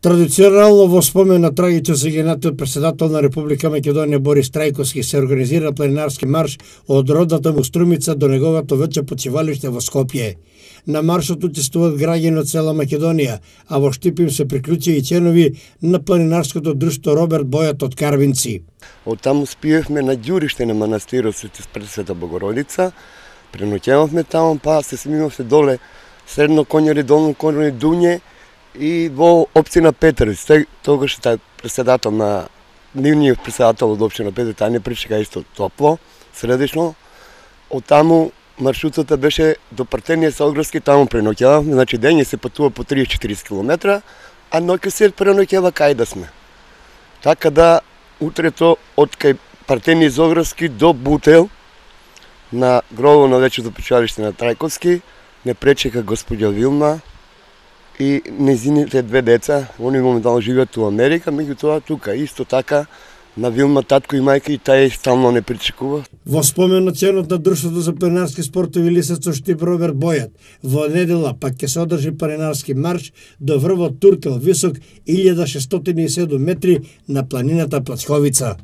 Традиционално во спомен на трагично загинатиот претседател на Република Македонија Борис Трајковски се организира планинарски марш од родната му Струмица до неговото вече почивалиште во Скопје. На маршот учествуваат граѓани од цела Македонија, а во Штипим се приклучи и членови на планинарското друштво Роберт Бојат од Карвинци. Од таму спиевме на ѓуриште на манастирот Света Богородица, преноќевавме таму, па се смивавме доле Средно Коњари, Долно Коњари, Дуње и во општина Петровиц. Тогаш тај претседател на нивниот претседател од општина Петровиц, тај не причека исто топло, средишно. Од таму маршрутата беше до Партенија Соградски, таму преноќевавме, значи дење се патува по 30-40 км, а ноќе се преноќева кај да сме. Така да утрето од кај Партенија Зоградски до Бутел на гробо на вечето почивалиште на Трајковски не пречека господја Вилма и незините две деца. Они моментално живеат во Америка, меѓутоа тука исто така на Вилма татко и мајка и тај стално не причекува. Во спомен на членот на Друштвото за планинарски спортови Лисец од Штип Роберт Бојат, во недела пак ќе се одржи планинарски марш до врвот Туртел, висок 1607 метри на планината Плачковица.